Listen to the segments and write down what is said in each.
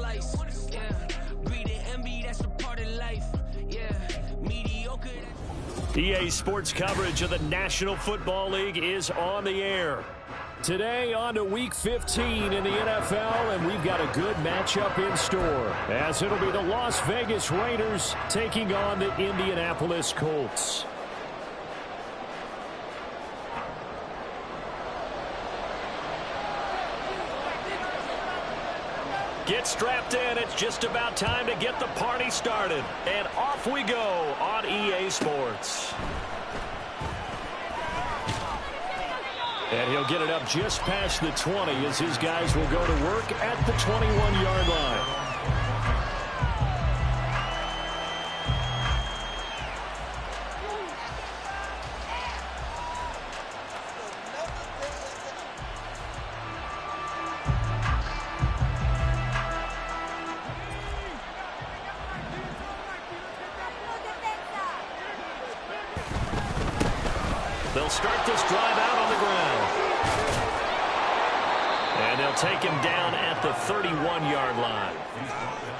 slice. Yeah, breathing envy, that's a part of life. Yeah, mediocre. EA Sports coverage of the National Football League is on the air. Today on to Week 15 in the NFL, and we've got a good matchup in store, as it'll be the Las Vegas Raiders taking on the Indianapolis Colts. Get strapped in. It's just about time to get the party started. And off we go on EA Sports. And he'll get it up just past the 20 as his guys will go to work at the 21-yard line. They'll start this drive out on the ground. And they'll take him down at the 31-yard line.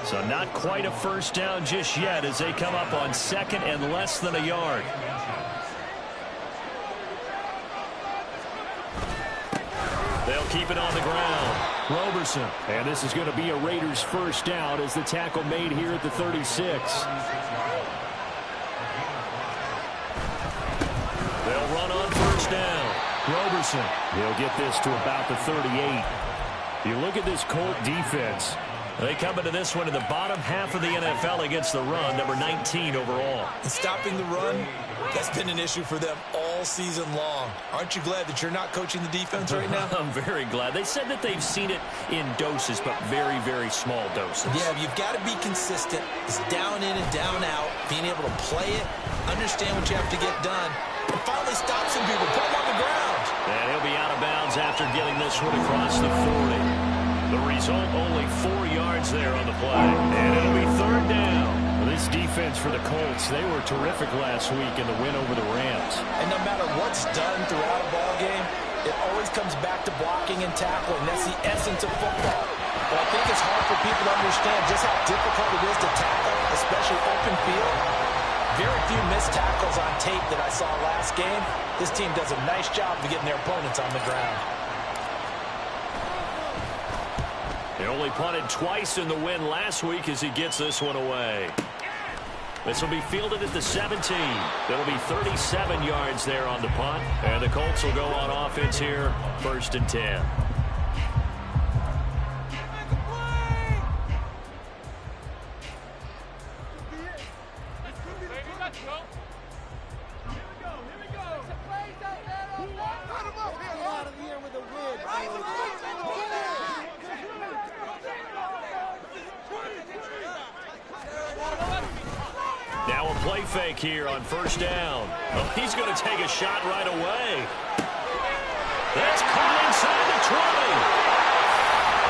So not quite a first down just yet as they come up on second and less than a yard. They'll keep it on the ground. Roberson. And this is going to be a Raiders first down as the tackle made here at the 36. They'll run on first down. Roberson. He'll get this to about the 38. You look at this Colt defense. They come into this one in the bottom half of the NFL against the run, number 19 overall. And stopping the run, that's been an issue for them all season long. Aren't you glad that you're not coaching the defense right now? I'm very glad. They said that they've seen it in doses, but very, very small doses. Yeah, you've got to be consistent. It's down in and down out, being able to play it, understand what you have to get done, and finally stop some people, put them on the ground. And he'll be out of bounds after getting this one across the 40. The result, only 4 yards there on the play. And it'll be third down. Well, this defense for the Colts, they were terrific last week in the win over the Rams. And no matter what's done throughout a ball game, it always comes back to blocking and tackling. That's the essence of football. But I think it's hard for people to understand just how difficult it is to tackle, especially open field. Very few missed tackles on tape that I saw last game. This team does a nice job of getting their opponents on the ground. They only punted twice in the win last week as he gets this one away. This will be fielded at the 17. It'll be 37 yards there on the punt. And the Colts will go on offense here, 1st and 10. Now a play fake here on first down. Oh, he's going to take a shot right away. That's caught inside the 20.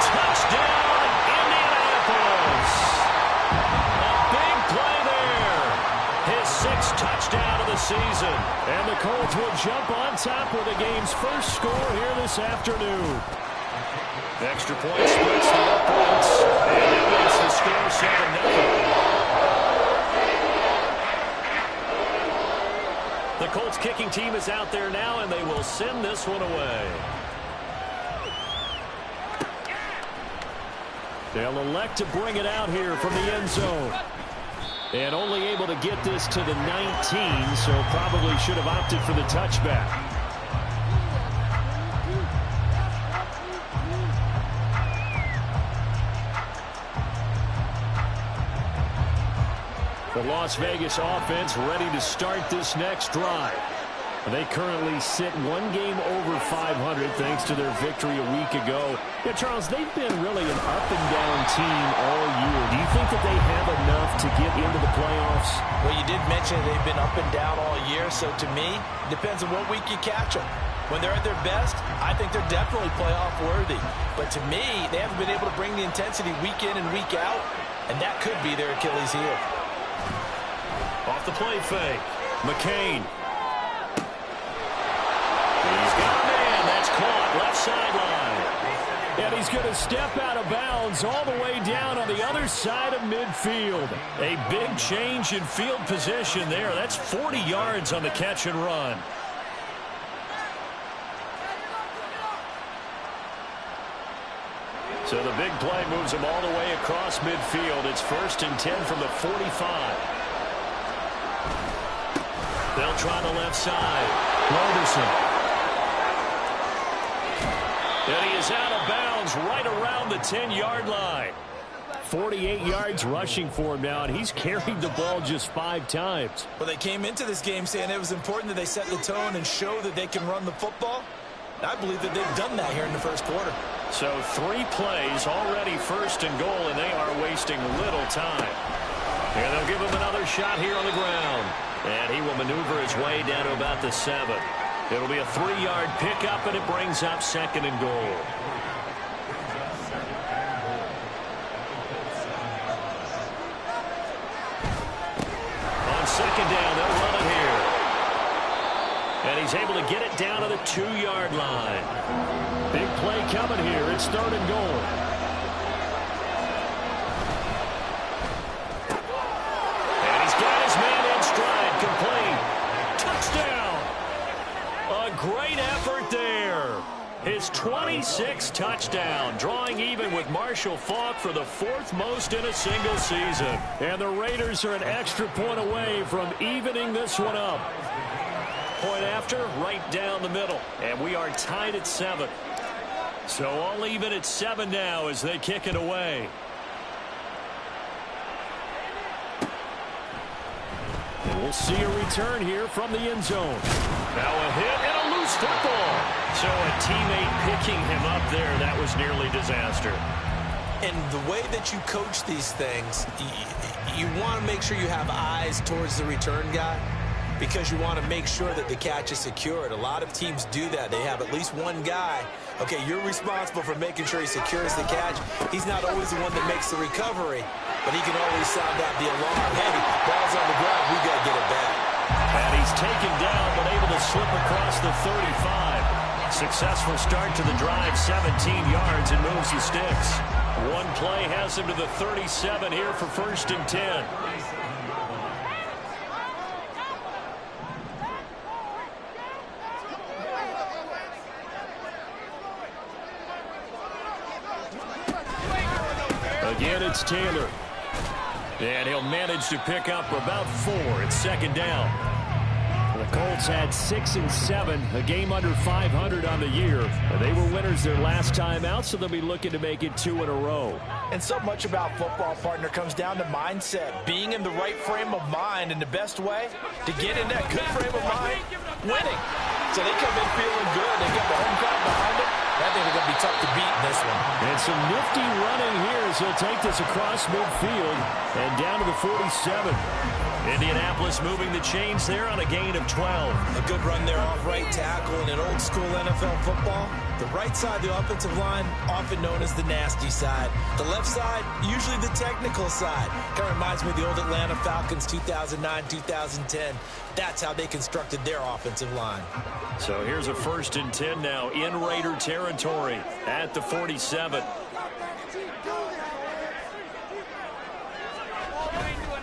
Touchdown, Indianapolis. A big play there. His 6th touchdown of the season. And the Colts will jump on top with the game's first score here this afternoon. Extra point splits the upwards. And it makes the score 7-0. The Colts kicking team is out there now, and they will send this one away. They'll elect to bring it out here from the end zone. And only able to get this to the 19, so probably should have opted for the touchback. The Las Vegas offense ready to start this next drive. They currently sit one game over 500 thanks to their victory a week ago. Yeah, Charles, they've been really an up-and-down team all year. Do you think that they have enough to get into the playoffs? Well, you did mention they've been up and down all year, so to me, it depends on what week you catch them. When they're at their best, I think they're definitely playoff worthy. But to me, they haven't been able to bring the intensity week in and week out, and that could be their Achilles heel. Off the play fake. McCain. He's got a man. That's caught. Left sideline. And he's going to step out of bounds all the way down on the other side of midfield. A big change in field position there. That's 40 yards on the catch and run. So the big play moves him all the way across midfield. It's 1st and 10 from the 45. They'll try the left side. Roberson. And he is out of bounds right around the 10-yard line. 48 yards rushing for him now, and he's carried the ball just 5 times. Well, they came into this game saying it was important that they set the tone and show that they can run the football. I believe that they've done that here in the first quarter. So 3 plays, already 1st and goal, and they are wasting little time. And they'll give him another shot here on the ground. And he will maneuver his way down to about the 7. It'll be a 3-yard pickup, and it brings up 2nd and goal. On 2nd down, they'll run it here. And he's able to get it down to the 2-yard line. Big play coming here. It's 3rd and goal. And he's got his man in stride. Complete. Touchdown. A great effort there. His 26th touchdown, drawing even with Marshall Faulk for the 4th most in a single season. And the Raiders are an extra point away from evening this one up. Point after, right down the middle. And we are tied at 7. So all even at 7 now as they kick it away. And we'll see a return here from the end zone. Now a hit and a loose football. So a teammate picking him up there, that was nearly disaster. And the way that you coach these things, you want to make sure you have eyes towards the return guy, because you want to make sure that the catch is secured. A lot of teams do that. They have at least one guy. Okay, you're responsible for making sure he secures the catch. He's not always the one that makes the recovery, but he can always sound out the alarm. Hey, ball's on the ground. We got to get it back. And he's taken down, but able to slip across the 35. Successful start to the drive, 17 yards, and moves the sticks. One play has him to the 37 here for 1st and 10. Again, it's Taylor. And he'll manage to pick up about 4. It's 2nd down. The Colts had 6 and 7, a game under 500 on the year. And they were winners their last time out, so they'll be looking to make it 2 in a row. And so much about football, partner, comes down to mindset. Being in the right frame of mind, and the best way to get in that good frame of mind, winning. So they come in feeling good. They get the home crowd behind them. I think they're going to be tough to beat in this one. And some nifty running here as he'll take this across midfield and down to the 47. Indianapolis moving the chains there on a gain of 12. A good run there off right tackle in an old-school NFL football. The right side, the offensive line, often known as the nasty side. The left side, usually the technical side. Kind of reminds me of the old Atlanta Falcons 2009, 2010. That's how they constructed their offensive line. So here's a 1st and 10 now in Raider territory at the 47.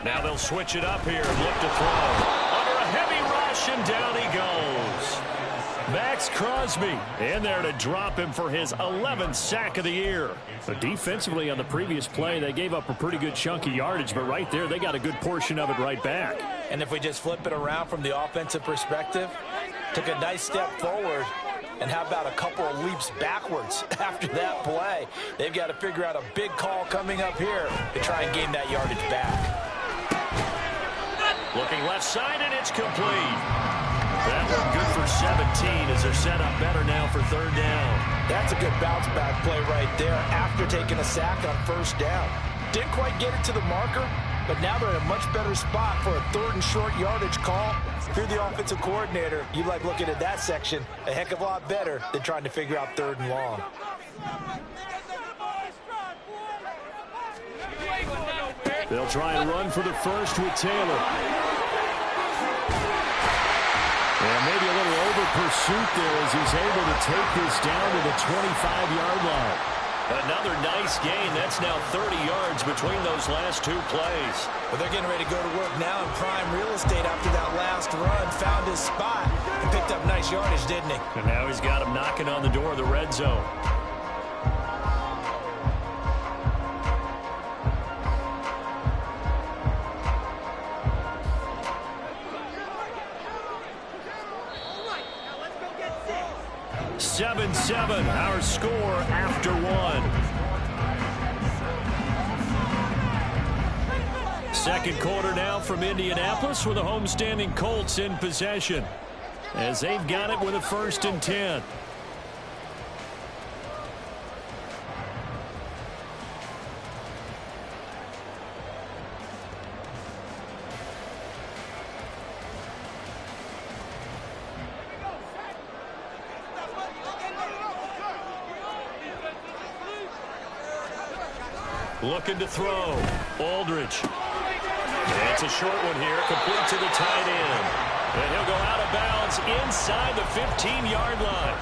Now they'll switch it up here and look to throw. Under a heavy rush, and down he goes. Max Crosby in there to drop him for his 11th sack of the year. But defensively on the previous play, they gave up a pretty good chunk of yardage, but right there, they got a good portion of it right back. And if we just flip it around from the offensive perspective, took a nice step forward, and how about a couple of leaps backwards after that play? They've got to figure out a big call coming up here to try and gain that yardage back. Looking left side, and it's complete. That one good for 17 as they're set up better now for 3rd down. That's a good bounce-back play right there after taking a sack on 1st down. Didn't quite get it to the marker, but now they're in a much better spot for a 3rd and short yardage call. If you're the offensive coordinator, you like looking at that section a heck of a lot better than trying to figure out 3rd and long. They'll try and run for the first with Taylor. And maybe a little over pursuit there as he's able to take this down to the 25-yard line. Another nice gain. That's now 30 yards between those last two plays. But they're getting ready to go to work now in prime real estate after that last run. Found his spot and picked up nice yardage, didn't he? And now he's got him knocking on the door of the red zone. Seven, our score after one. Second quarter now from Indianapolis with the homestanding Colts in possession as they've got it with a 1st and 10. Looking to throw. Aldridge. It's a short one here. Complete to the tight end. And he'll go out of bounds inside the 15-yard line.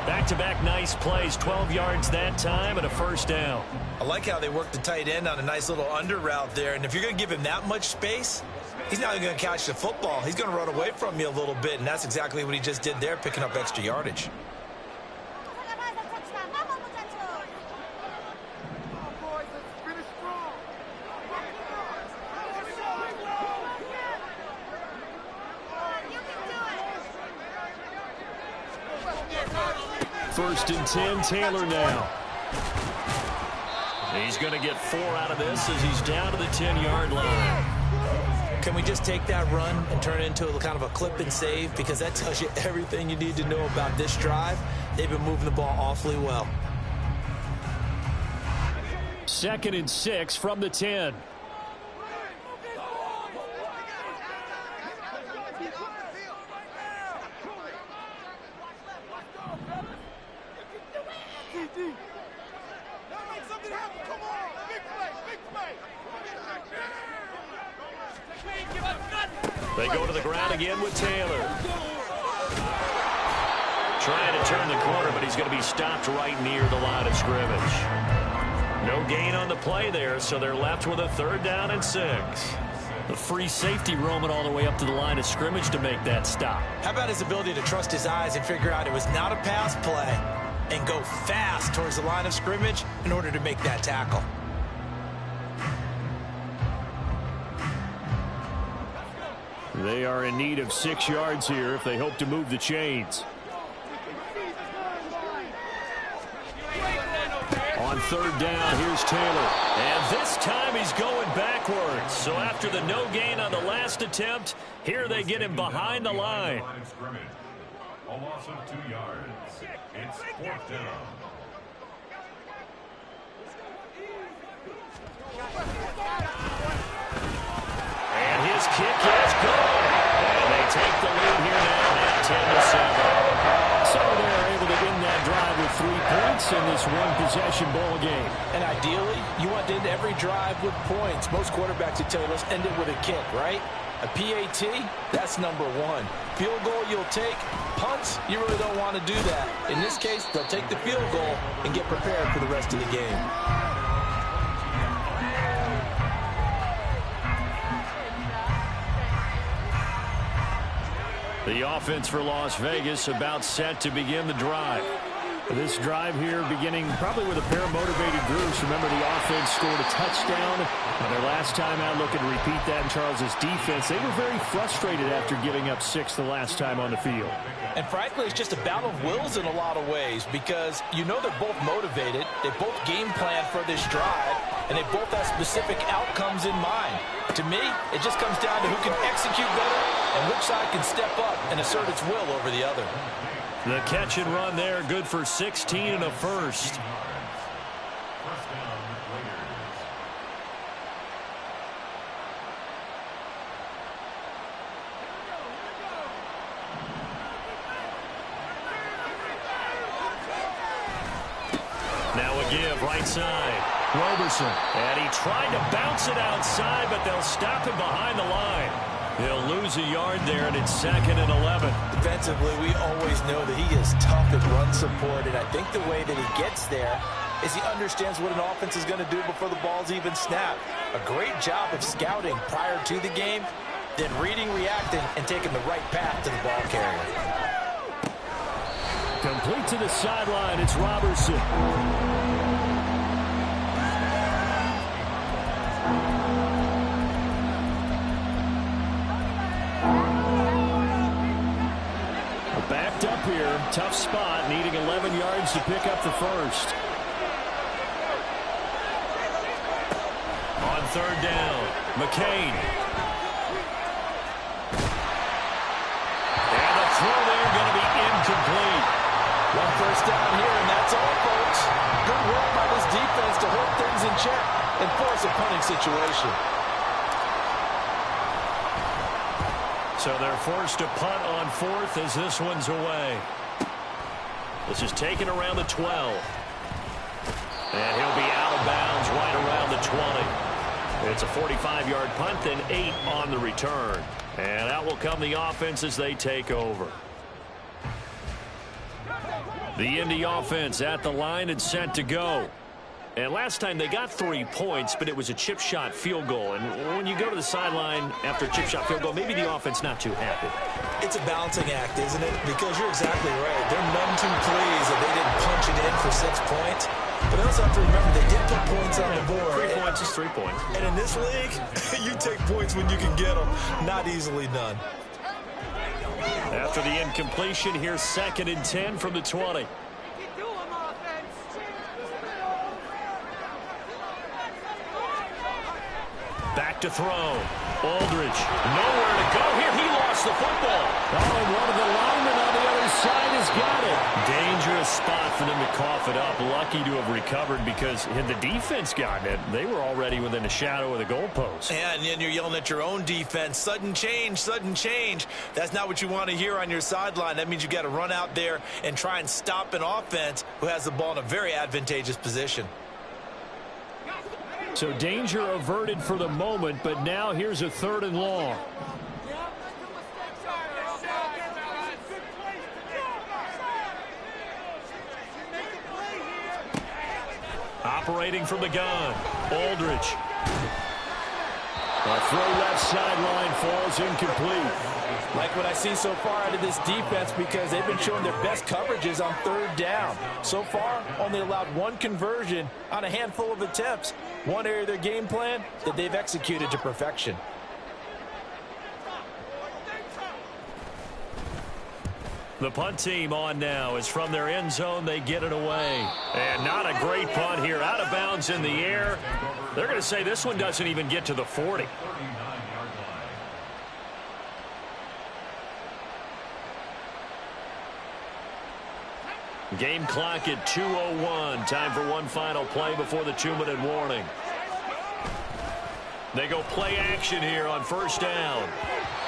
Back-to-back nice plays. 12 yards that time and a 1st down. I like how they worked the tight end on a nice little under route there. And if you're going to give him that much space, he's not even going to catch the football. He's going to run away from you a little bit. And that's exactly what he just did there, picking up extra yardage. First and 10, Taylor now. He's going to get 4 out of this as he's down to the 10-yard line. Can we just take that run and turn it into a kind of a clip and save? Because that tells you everything you need to know about this drive. They've been moving the ball awfully well. 2nd and 6 from the 10. They go to the ground again with Taylor. Trying to turn the corner, but he's going to be stopped right near the line of scrimmage. No gain on the play there, so they're left with a 3rd down and 6. The free safety roaming all the way up to the line of scrimmage to make that stop. How about his ability to trust his eyes and figure out it was not a pass play and go fast towards the line of scrimmage in order to make that tackle? They are in need of 6 yards here if they hope to move the chains. On 3rd down, here's Taylor. And this time he's going backwards. So after the no gain on the last attempt, here they get him behind the line. A loss of 2 yards. It's 4th down. And his kick is good. And they take the lead here now at 10-7. So they're able to end that drive with 3 points in this one-possession ball game. And ideally, you want to end every drive with points. Most quarterbacks would tell you, let's end it with a kick, right? A PAT, that's number 1. Field goal you'll take. Punts, you really don't want to do that. In this case, they'll take the field goal and get prepared for the rest of the game. The offense for Las Vegas about set to begin the drive. This drive here beginning probably with a pair of motivated groups. Remember, the offense scored a touchdown on their last time out. Looking to repeat that in Charles's defense. They were very frustrated after giving up 6 the last time on the field. And frankly, it's just a battle of wills in a lot of ways because you know they're both motivated. They both game plan for this drive, and they both have specific outcomes in mind. To me, it just comes down to who can execute better and which side can step up and assert its will over the other. The catch and run there, good for 16 and a 1st. Now a give, right side. Roberson, and he tried to bounce it outside, but they'll stop him behind the line. He'll lose a yard there, and it's 2nd and 11. Defensively, we always know that he is tough at run support, and I think the way that he gets there is he understands what an offense is going to do before the ball's even snapped. A great job of scouting prior to the game, then reading, reacting, and taking the right path to the ball carrier. Complete to the sideline, it's Robertson. Backed up here, tough spot, needing 11 yards to pick up the first. On third down, McCain. And the throw there going to be incomplete. One first down here, and that's all, folks. Good work by this defense to hold things in check and force a punting situation. So they're forced to punt on fourth as this one's away. This is taken around the 12. And he'll be out of bounds right around the 20. It's a 45-yard punt, then 8 on the return. And out will come the offense as they take over. The Indy offense at the line and set to go. And last time they got 3 points, but it was a chip shot field goal. And when you go to the sideline after a chip shot field goal, maybe the offense not too happy. It's a balancing act, isn't it? Because you're exactly right. They're none too pleased that they didn't punch it in for 6 points. But they also have to remember they did put points on the board. 3 points is 3 points. And in this league, you take points when you can get them. Not easily done. After the incompletion, here's 2nd and 10 from the 20. Back to throw. Aldridge, nowhere to go here. He lost the football. Oh, and one of the linemen on the other side has got it. Dangerous spot for them to cough it up. Lucky to have recovered because had the defense gotten it, they were already within a shadow of the goalpost. Yeah, and then you're yelling at your own defense. Sudden change, sudden change. That's not what you want to hear on your sideline. That means you got to run out there and try and stop an offense who has the ball in a very advantageous position. So danger averted for the moment, but now here's a 3rd and long. Operating from the gun, Aldridge. A throw left sideline falls incomplete. Like what I see so far out of this defense because they've been showing their best coverages on 3rd down. So far, only allowed 1 conversion on a handful of attempts. One area of their game plan that they've executed to perfection. The punt team on now is from their end zone. They get it away. And not a great punt here. Out of bounds in the air. They're going to say this one doesn't even get to the 40. Game clock at 2:01. Time for one final play before the 2-minute warning. They go play action here on first down.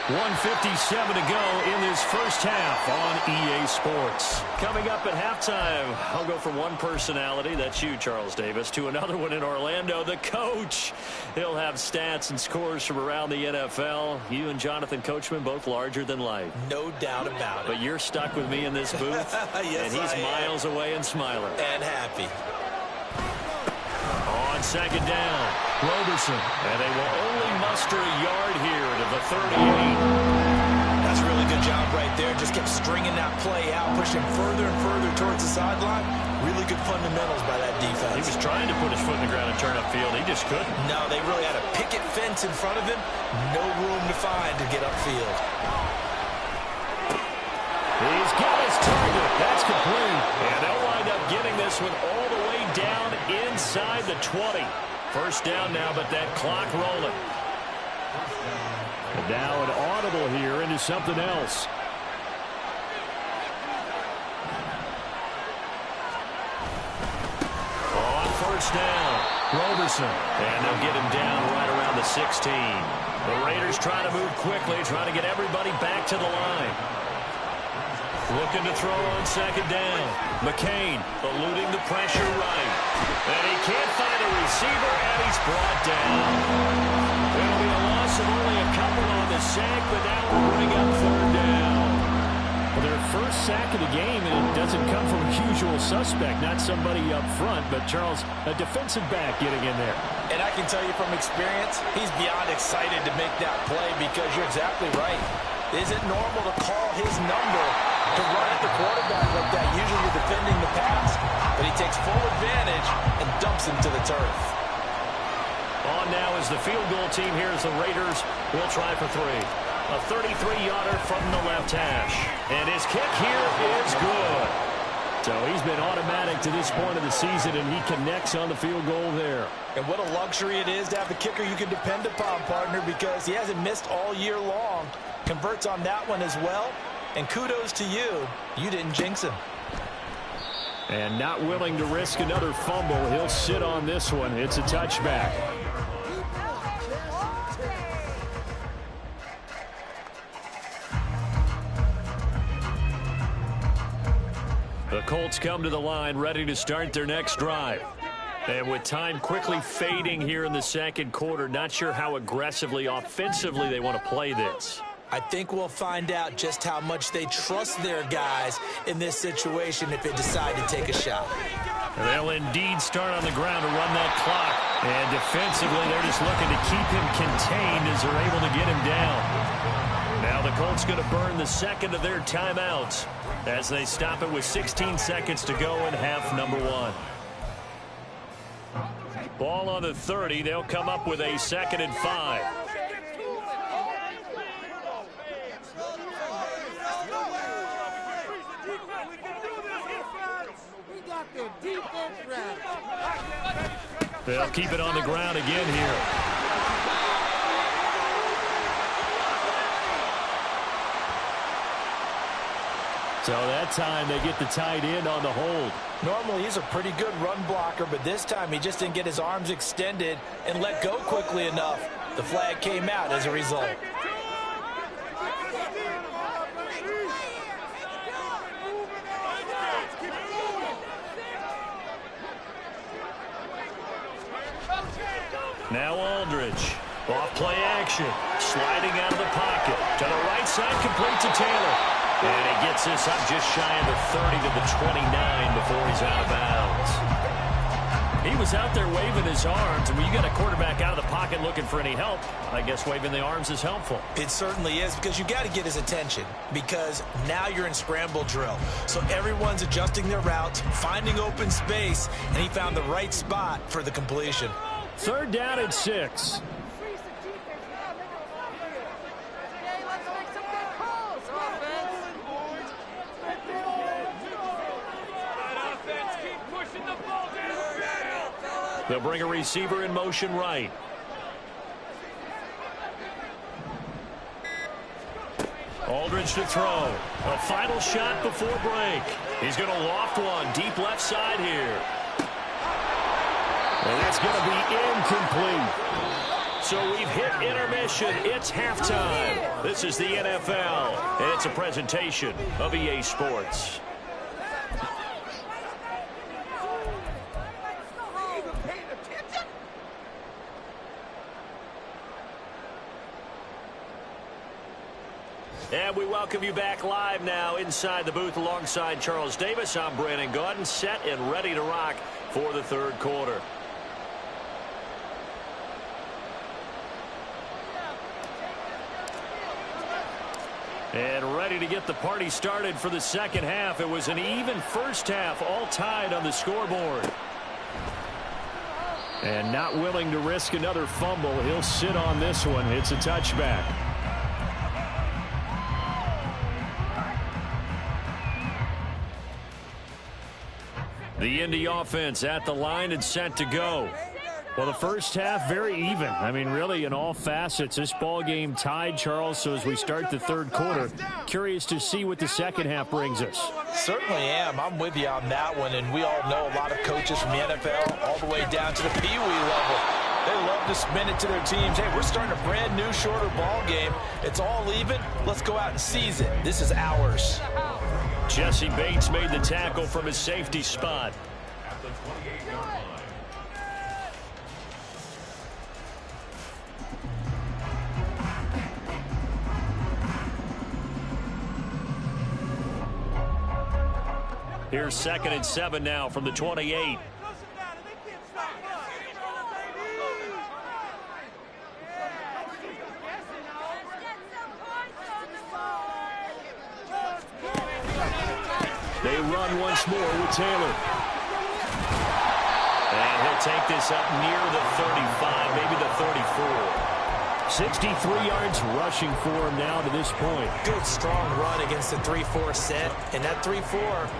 1:57 to go in this first half on EA Sports. Coming up at halftime, I'll go from one personality, that's you, Charles Davis, to another one in Orlando, the coach. He'll have stats and scores from around the NFL. You and Jonathan Coachman both larger than life. No doubt about it. But you're stuck with me in this booth, yes, and he's miles away and smiling. And happy. On second down, Roberson. And they will only muster a yard here to the 38. That's a really good job right there. Just kept stringing that play out, pushing further and further towards the sideline. Really good fundamentals by that defense. He was trying to put his foot in the ground and turn upfield. He just couldn't. No, they really had a picket fence in front of him. No room to find to get upfield. He's got his target. That's complete. And they'll wind up getting this one all the way down inside the 20. First down now, but that clock rolling. And now an audible here into something else. On first down, Roberson. And they'll get him down right around the 16. The Raiders trying to move quickly, trying to get everybody back to the line. Looking to throw on second down. McCain eluding the pressure right. And he can't find a receiver, and he's brought down. It'll be a loss of only a couple on the sack, but now we'll bring up third down. Well, their first sack of the game, and it doesn't come from a usual suspect, not somebody up front, but Charles, a defensive back getting in there. And I can tell you from experience, he's beyond excited to make that play because you're exactly right. It isn't normal to call his number to run at the quarterback like that. Usually you're defending the pass, but he takes full advantage and dumps him to the turf. On now is the field goal team here as the Raiders will try for 3. A 33-yarder from the left hash. And his kick here is good. So he's been automatic to this point of the season, and he connects on the field goal there. And what a luxury it is to have a kicker you can depend upon, partner, because he hasn't missed all year long. Converts on that one as well. And kudos to you. You didn't jinx him. And not willing to risk another fumble. He'll sit on this one. It's a touchback. The Colts come to the line ready to start their next drive. And with time quickly fading here in the second quarter, not sure how aggressively, offensively they want to play this. I think we'll find out just how much they trust their guys in this situation if they decide to take a shot. They'll indeed start on the ground to run that clock. And defensively, they're just looking to keep him contained as they're able to get him down. Now the Colts going to burn the second of their timeouts as they stop it with 16 seconds to go in half number 1. Ball on the 30. They'll come up with a 2nd and 5. They'll keep it on the ground again here. So that time they get the tight end on the hold. Normally he's a pretty good run blocker, but this time he just didn't get his arms extended and let go quickly enough. The flag came out as a result. Now Aldridge. Off play action. Sliding out of the pocket. To the right side, complete to Taylor. And he gets this up just shy of the 30 to the 29 before he's out of bounds. He was out there waving his arms, and when you got a quarterback out of the pocket looking for any help, I guess waving the arms is helpful. It certainly is, because you got to get his attention, because now you're in scramble drill. So everyone's adjusting their routes, finding open space, and he found the right spot for the completion. 3rd down and 6. They'll bring a receiver in motion right. Aldridge to throw. A final shot before break. He's going to loft one deep left side here. And that's going to be incomplete. So we've hit intermission. It's halftime. This is the NFL, and it's a presentation of EA Sports. And we welcome you back live now inside the booth alongside Charles Davis. I'm Brandon Gaudin, set and ready to rock for the 3rd quarter. And ready to get the party started for the second half. It was an even first half, all tied on the scoreboard. And not willing to risk another fumble. He'll sit on this one. It's a touchback. The Indy offense at the line and set to go. Well, the first half, very even. I mean, really, in all facets, this ball game tied, Charles. So as we start the 3rd quarter, curious to see what the second half brings us. Certainly am. I'm with you on that one. And we all know a lot of coaches from the NFL all the way down to the Pee Wee level. They love to spin it to their teams. Hey, we're starting a brand new, shorter ball game. It's all even. Let's go out and seize it. This is ours. Jesse Bates made the tackle from his safety spot. At the 28-yard line. Here's 2nd and 7 now from the 28. They run once more with Taylor. And he'll take this up near the 35, maybe the 34. 63 yards rushing for him now to this point. Good, strong run against the 3-4 set. And that 3-4,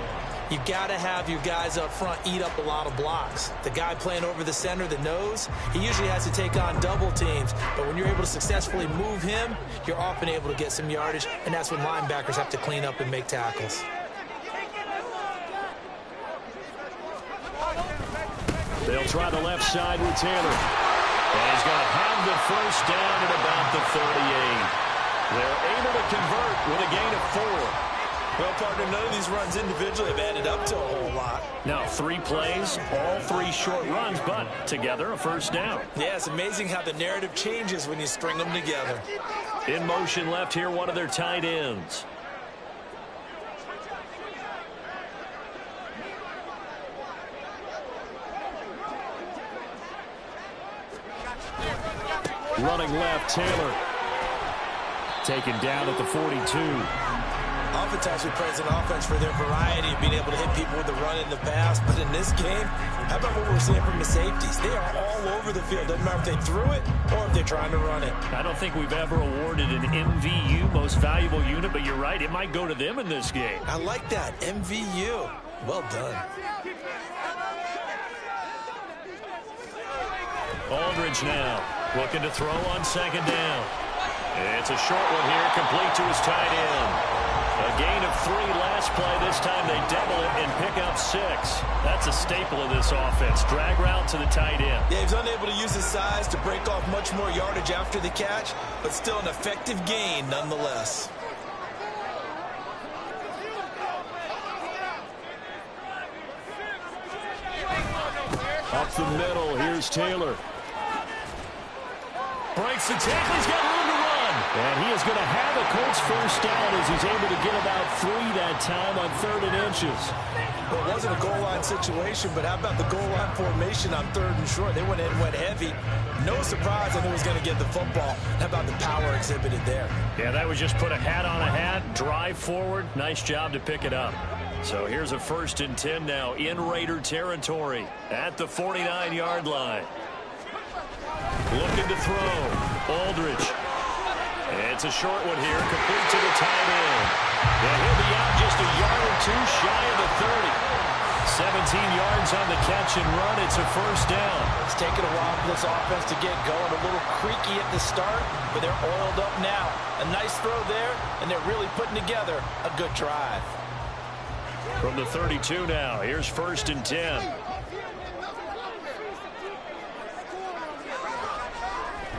you've got to have your guys up front eat up a lot of blocks. The guy playing over the center, the nose, he usually has to take on double teams. But when you're able to successfully move him, you're often able to get some yardage. And that's when linebackers have to clean up and make tackles. They'll try the left side with Taylor. And he's going to have the first down at about the 38. They're able to convert with a gain of 4. Well, partner, none of these runs individually have added up to a whole lot. Now, 3 plays, all 3 short runs, but together a first down. Yeah, it's amazing how the narrative changes when you string them together. In motion left here, one of their tight ends. Running left, Taylor. Taken down at the 42. Oftentimes we praise an offense for their variety of being able to hit people with the run in the pass. But in this game, how about what we're seeing from the safeties? They are all over the field. Doesn't matter if they threw it or if they're trying to run it. I don't think we've ever awarded an MVU, most valuable unit, but you're right, it might go to them in this game. I like that, MVU. Well done. Aldridge now looking to throw on 2nd down. It's a short one here, complete to his tight end. A gain of 3 last play. This time they double it and pick up 6. That's a staple of this offense. Drag route to the tight end. Yeah, he's unable to use his size to break off much more yardage after the catch, but still an effective gain nonetheless. Up the middle, here's Taylor. Breaks the tackle, he's got room to run. And he is going to have a Colts first down as he's able to get about 3 that time on 3rd and inches. Well, it wasn't a goal line situation, but how about the goal line formation on 3rd and short? They went in, went heavy. No surprise, I knew he was going to get the football. How about the power exhibited there? Yeah, that was just put a hat on a hat, drive forward. Nice job to pick it up. So here's a 1st and 10 now in Raider territory at the 49-yard line. Looking to throw. Aldridge. It's a short one here, complete to the tight end. And he'll be out just a yard or 2 shy of the 30. 17 yards on the catch and run. It's a first down. It's taken a while for this offense to get going. A little creaky at the start, but they're oiled up now. A nice throw there, and they're really putting together a good drive. From the 32 now, here's 1st and 10.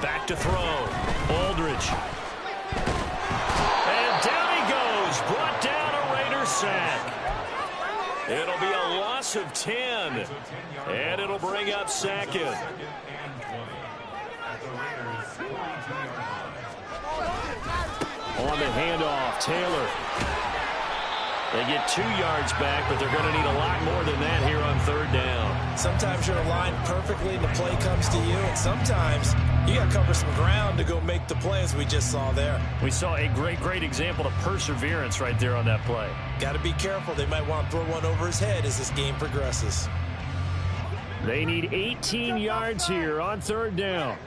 Back to throw. Aldridge. And down he goes. Brought down a Raider sack. It'll be a loss of 10. And it'll bring up 2nd. On the handoff, Taylor. They get 2 yards back, but they're going to need a lot more than that here on 3rd down. Sometimes you're aligned perfectly and the play comes to you, and sometimes you got to cover some ground to go make the play, as we just saw there. We saw a great example of perseverance right there on that play. Got to be careful. They might want to throw one over his head as this game progresses. They need 18 yards here on 3rd down.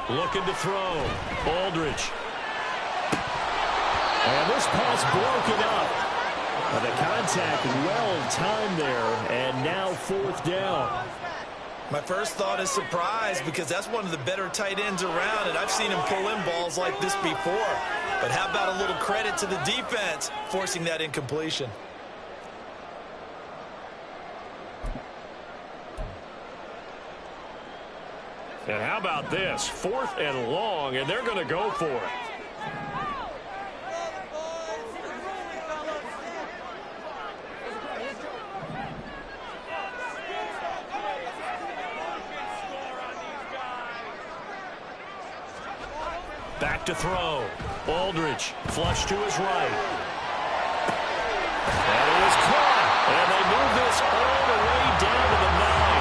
Looking to throw. Aldridge. And this pass broken up. And the contact well timed there. And now 4th down. My first thought is surprise, because that's one of the better tight ends around, and I've seen him pull in balls like this before. But how about a little credit to the defense forcing that incompletion? And how about this? 4th and long, and they're going to go for it. back to throw. Aldridge, flush to his right. And it is caught. And they move this all the way down to the 9.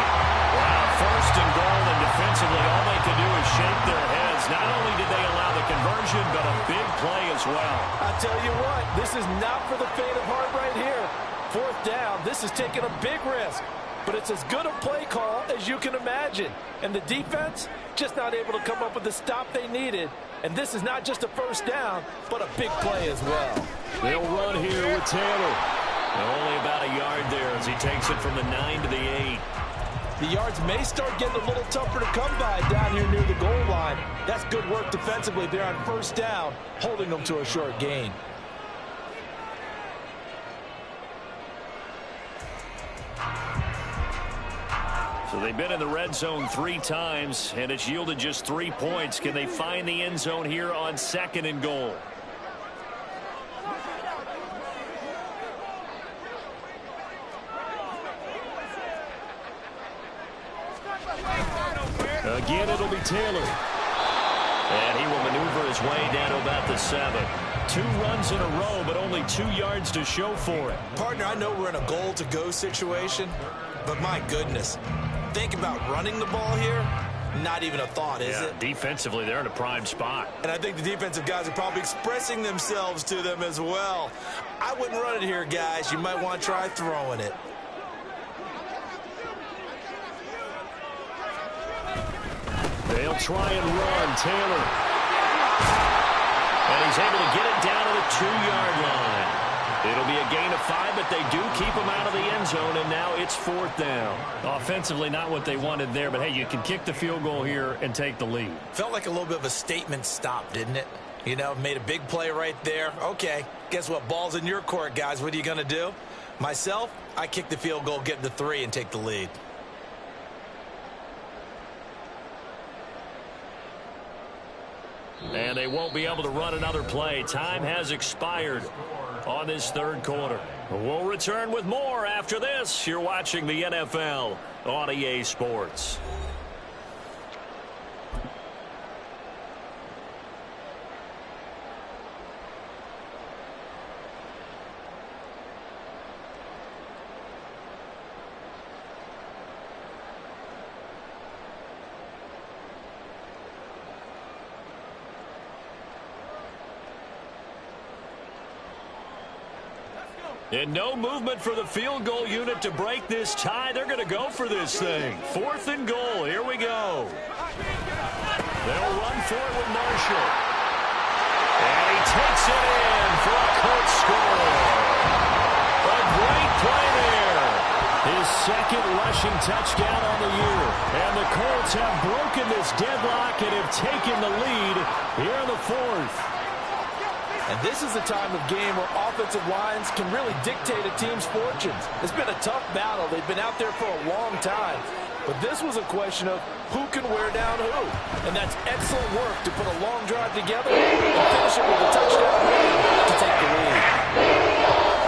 Wow, first and goal, and defensively all they can do is shake their heads. Not only did they allow the conversion, but a big play as well. I tell you what, this is not for the faint of heart right here. 4th down, this is taking a big risk. But it's as good a play call as you can imagine. And the defense, just not able to come up with the stop they needed. And this is not just a first down, but a big play as well. They'll run here with Taylor. Only about a yard there as he takes it from the 9 to the 8. The yards may start getting a little tougher to come by down here near the goal line. That's good work defensively there on first down, holding them to a short gain. So they've been in the red zone 3 times, and it's yielded just 3 points. Can they find the end zone here on 2nd and goal? Again, it'll be Taylor. And he will maneuver his way down to about the 7. 2 runs in a row, but only 2 yards to show for it. Partner, I know we're in a goal-to-go situation, but my goodness, think about running the ball here. Not even a thought, is it? Defensively, they're in a prime spot. And I think the defensive guys are probably expressing themselves to them as well. I wouldn't run it here, guys. You might want to try throwing it. They'll try and run. Taylor. And he's able to get it down to the 2-yard line. It'll be a gain of 5, but they do keep him out of the end zone, and now it's 4th down. Offensively, not what they wanted there, but hey, you can kick the field goal here and take the lead. Felt like a little bit of a statement stop, didn't it? You know, made a big play right there. Okay, guess what? Ball's in your court, guys. What are you going to do? Myself, I kick the field goal, get the 3, and take the lead. And they won't be able to run another play. Time has expired on this 3rd quarter. We'll return with more after this. You're watching the NFL on EA Sports. And no movement for the field goal unit to break this tie. They're going to go for this thing. 4th and goal. Here we go. They'll run for it with Marshall. And he takes it in for a Colts score. A great play there. His 2nd rushing touchdown on the year. And the Colts have broken this deadlock and have taken the lead here in the 4th. And this is the time of game where offensive lines can really dictate a team's fortunes. It's been a tough battle. They've been out there for a long time. But this was a question of who can wear down who. And that's excellent work to put a long drive together and finish it with a touchdown to take the lead.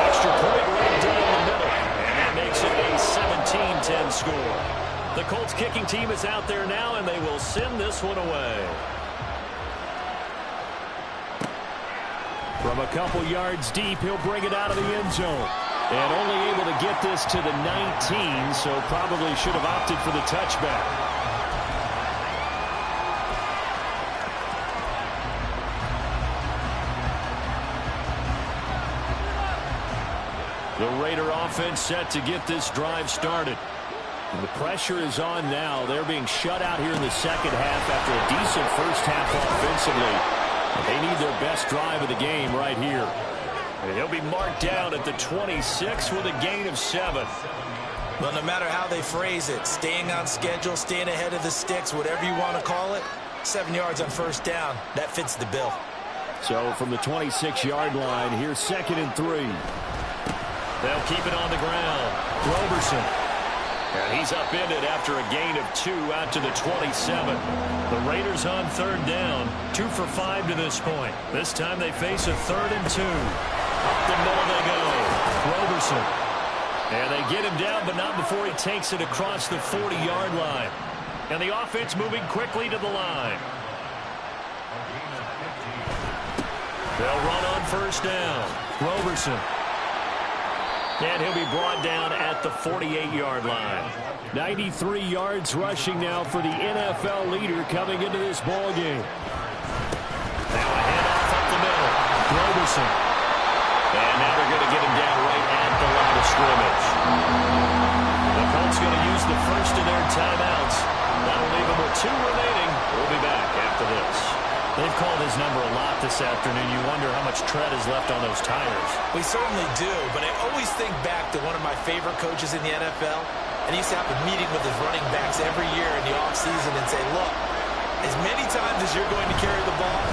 Extra point right down the middle. And that makes it a 17-10 score. The Colts kicking team is out there now, and they will send this one away. From a couple yards deep, he'll bring it out of the end zone. And only able to get this to the 19, so probably should have opted for the touchback. The Raider offense set to get this drive started. And the pressure is on now. They're being shut out here in the 2nd half after a decent first half offensively. They need their best drive of the game right here. And he'll be marked down at the 26 with a gain of 7. Well, no matter how they phrase it, staying on schedule, staying ahead of the sticks, whatever you want to call it, 7 yards on first down, that fits the bill. So from the 26-yard line, here's 2nd and 3. They'll keep it on the ground. Roberson. And he's upended after a gain of 2 out to the 27. The Raiders on 3rd down, 2 for 5 to this point. This time they face a 3rd and 2. Up the middle they go. Roberson. And they get him down, but not before he takes it across the 40-yard line. And the offense moving quickly to the line. They'll run on first down. Roberson. And he'll be brought down at the 48-yard line. 93 yards rushing now for the NFL leader coming into this ball game. Now a handoff up the middle. Roberson. And now they're going to get him down right at the line of scrimmage. The Colts going to use the first of their timeouts. That'll leave them with 2 remaining. We'll be back after this. They've called his number a lot this afternoon. You wonder how much tread is left on those tires. We certainly do, but I always think back to one of my favorite coaches in the NFL, and he used to have a meeting with his running backs every year in the offseason and say, look, as many times as you're going to carry the ball,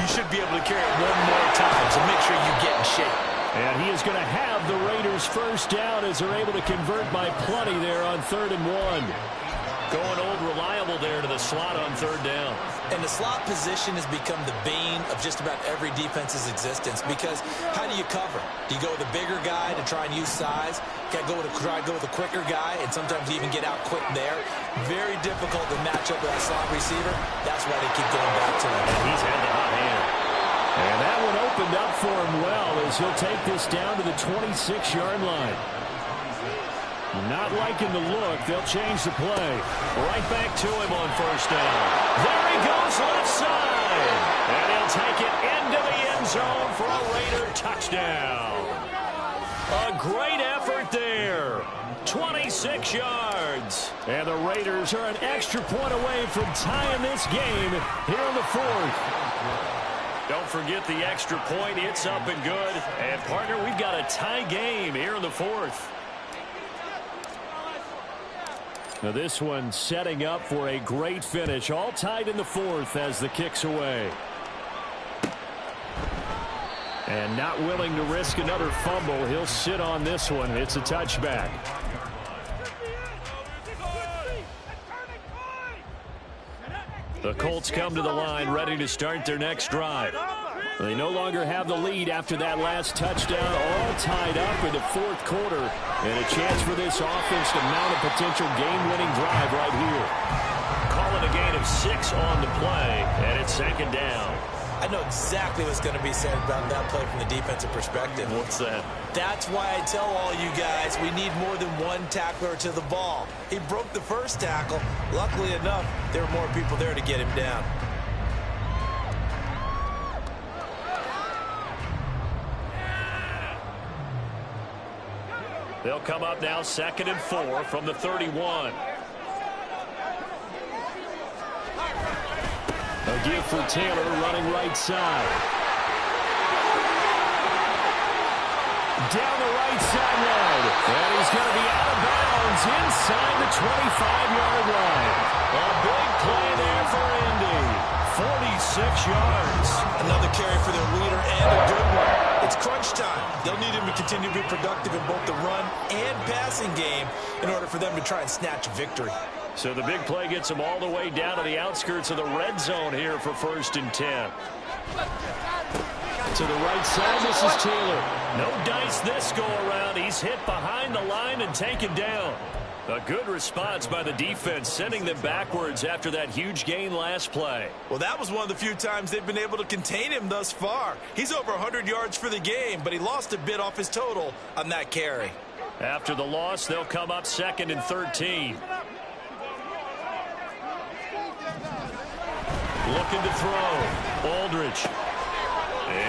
you should be able to carry it one more time, so make sure you get in shape. And he is going to have the Raiders first down as they're able to convert by plenty there on 3rd and 1. Going old reliable there to the slot on 3rd down. And the slot position has become the bane of just about every defense's existence, because how do you cover? Do you go with a bigger guy to try and use size? Got to try to go with a quicker guy, and sometimes you even get out quick there. Very difficult to match up with that slot receiver. That's why they keep going back to him. And he's had the hot hand. And that one opened up for him well as he'll take this down to the 26-yard line. Not liking the look. They'll change the play. Right back to him on first down. There he goes left side. And he'll take it into the end zone for a Raider touchdown. A great effort there. 26 yards. And the Raiders are an extra point away from tying this game here in the 4th. Don't forget the extra point. It's up and good. And, partner, we've got a tie game here in the 4th. Now this one setting up for a great finish. All tied in the 4th as the kick's away. And not willing to risk another fumble. He'll sit on this one. It's a touchback. The Colts come to the line ready to start their next drive. They no longer have the lead after that last touchdown. All tied up in the 4th quarter. And a chance for this offense to mount a potential game-winning drive right here. Calling a gain of 6 on the play, and it's 2nd down. I know exactly what's going to be said about that play from the defensive perspective. What's that? That's why I tell all you guys we need more than one tackler to the ball. He broke the first tackle. Luckily enough, there were more people there to get him down. They'll come up now 2nd and 4 from the 31. A give for Taylor running right side. Down the right sideline. And he's going to be out of bounds inside the 25-yard line. A big play there for Indy. 46 yards. Another carry for their leader and a good one. It's crunch time. They'll need him to continue to be productive in both the run and passing game in order for them to try and snatch victory. So the big play gets them all the way down to the outskirts of the red zone here for 1st and 10. To the right side, this is Taylor. No dice this go-around. He's hit behind the line and taken down. A good response by the defense, sending them backwards after that huge gain last play. Well, that was one of the few times they've been able to contain him thus far. He's over 100 yards for the game, but he lost a bit off his total on that carry. After the loss, they'll come up 2nd and 13. Looking to throw. Aldridge.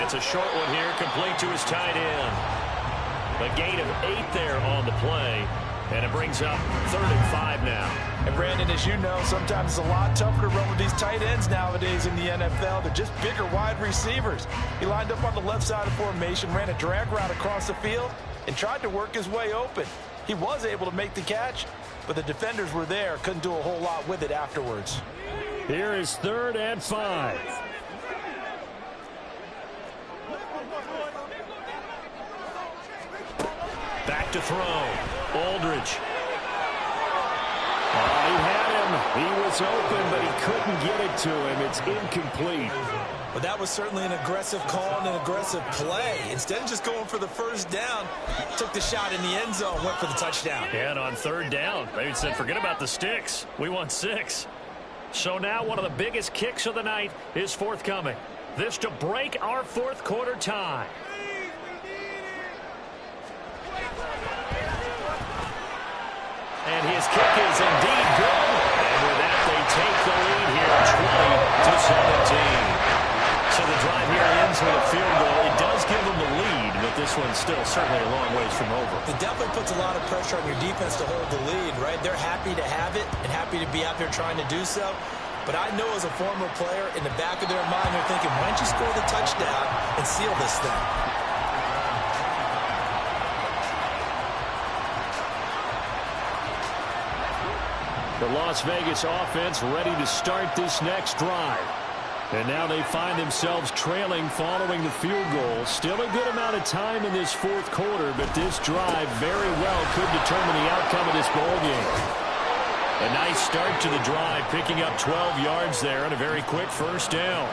It's a short one here, complete to his tight end. A gain of 8 there on the play. And it brings up 3rd and 5 now. And Brandon, as you know, sometimes it's a lot tougher to run with these tight ends nowadays in the NFL. They're just bigger wide receivers. He lined up on the left side of formation, ran a drag route across the field, and tried to work his way open. He was able to make the catch, but the defenders were there, couldn't do a whole lot with it afterwards. Here is 3rd and 5. Back to throw. Aldridge. He had him. He was open, but he couldn't get it to him. It's incomplete. But that was certainly an aggressive call and an aggressive play. Instead of just going for the first down, took the shot in the end zone, went for the touchdown. And on 3rd down, they said, forget about the sticks. We want 6. So now one of the biggest kicks of the night is forthcoming. This to break our fourth quarter tie. And his kick is indeed good. And with that, they take the lead here, 20-17. So the drive here ends with a field goal. It does give them the lead, but this one's still certainly a long ways from over. It definitely puts a lot of pressure on your defense to hold the lead, right? They're happy to have it and happy to be out there trying to do so. But I know as a former player, in the back of their mind, they're thinking, why don't you score the touchdown and seal this thing? The Las Vegas offense ready to start this next drive. And now they find themselves trailing following the field goal. Still a good amount of time in this fourth quarter, but this drive very well could determine the outcome of this ball game. A nice start to the drive, picking up 12 yards there and a very quick first down.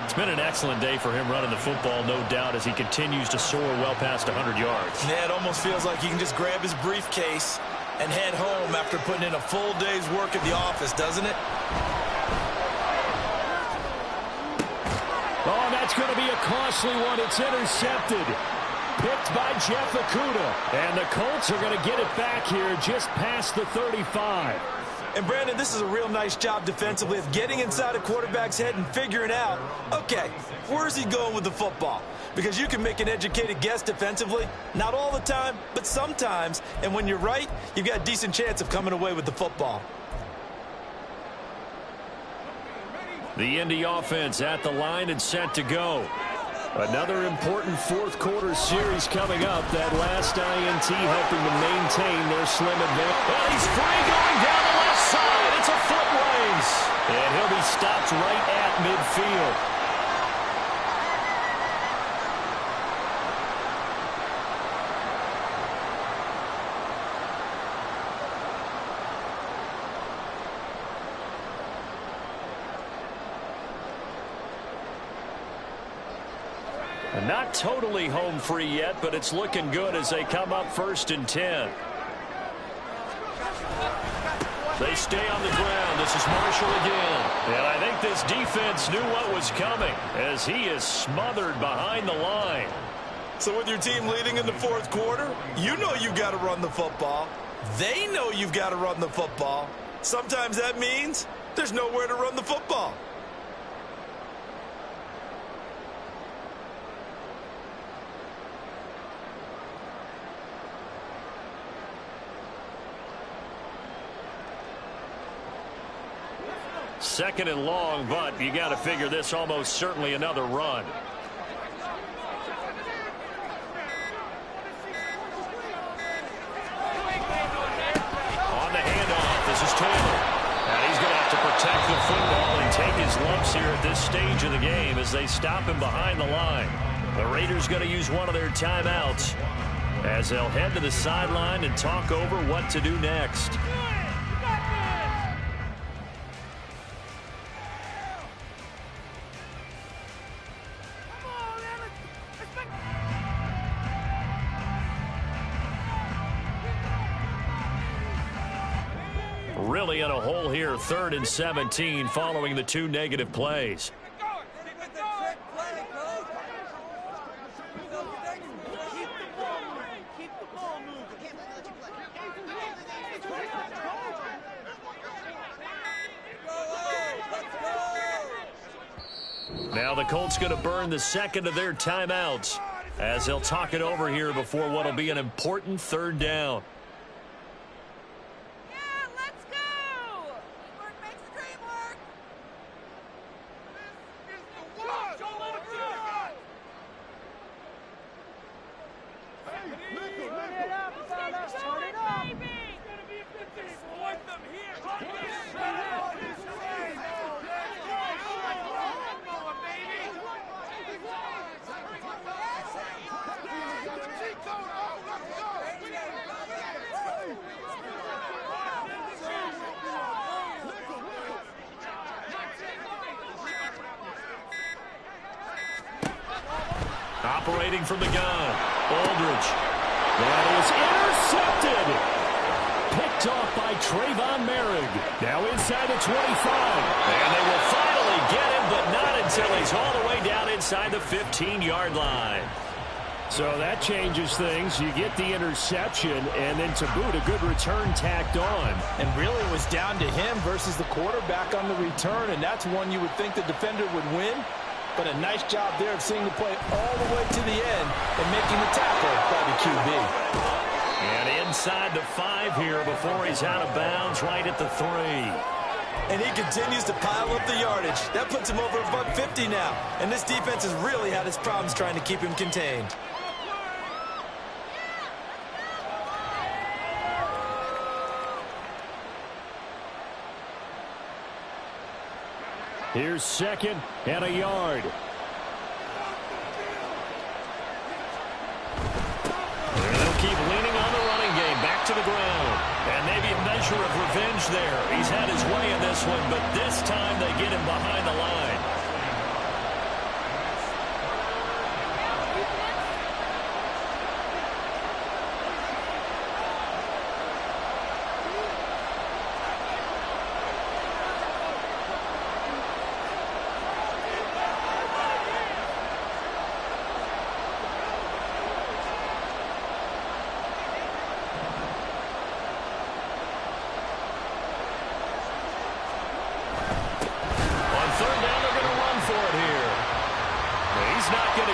It's been an excellent day for him running the football, no doubt, as he continues to soar well past 100 yards. Yeah, it almost feels like he can just grab his briefcase and head home after putting in a full day's work at the office, doesn't it? Oh, that's going to be a costly one. It's intercepted. Picked by Jeff Okudah. And the Colts are going to get it back here just past the 35. And, Brandon, this is a real nice job defensively of getting inside a quarterback's head and figuring out, okay, where's he going with the football? Because you can make an educated guess defensively. Not all the time, but sometimes. And when you're right, you've got a decent chance of coming away with the football. The Indy offense at the line and set to go. Another important fourth quarter series coming up. That last INT helping to maintain their slim advantage. Well, he's free going down the left side. It's a foot race. And he'll be stopped right at midfield. Not totally home free yet, but it's looking good as they come up 1st and 10. They stay on the ground. This is Marshall again. And I think this defense knew what was coming as he is smothered behind the line. So with your team leading in the fourth quarter, you know you've got to run the football. They know you've got to run the football. Sometimes that means there's nowhere to run the football. Second and long, but you got to figure this almost certainly another run. On the handoff, this is Taylor. And he's going to have to protect the football and take his lumps here at this stage of the game as they stop him behind the line. The Raiders going to use one of their timeouts as they'll head to the sideline and talk over what to do next. Really in a hole here, 3rd and 17 following the 2 negative plays. Now the Colts going to burn the second of their timeouts as they'll talk it over here before what will be an important 3rd down. Operating from the gun, Aldridge. That is intercepted. Picked picked off by Trayvon Merrick. Now inside the 25. And they will finally get him, but not until he's all the way down inside the 15-yard line. So that changes things. You get the interception, and then to boot, a good return tacked on. And really it was down to him versus the quarterback on the return, and that's one you would think the defender would win. But a nice job there of seeing the play all the way to the end and making the tackle by the QB. And inside the 5 here before he's out of bounds right at the 3. And he continues to pile up the yardage. That puts him over $150 now. And this defense has really had its problems trying to keep him contained. Here's 2nd and a yard. And they'll keep leaning on the running game. Back to the ground. And maybe a measure of revenge there. He's had his way in this one, but this time they get him behind the line.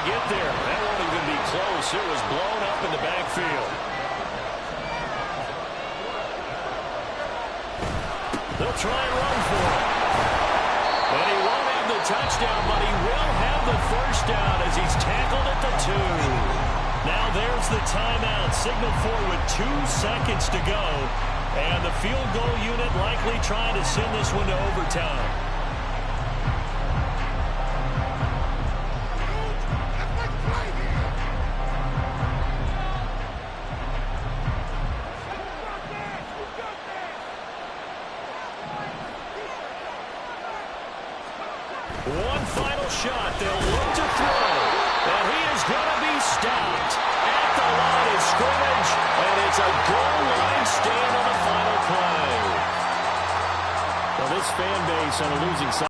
Get there. That won't even be close. It was blown up in the backfield. They'll try and run for it. And he won't have the touchdown, but he will have the first down as he's tackled at the 2. Now there's the timeout. Signal for with 2 seconds to go. And the field goal unit likely trying to send this one to overtime. One final shot. They'll look to throw. And he is going to be stopped at the line of scrimmage. And it's a goal line stand on the final play. Well, this fan base on a losing side.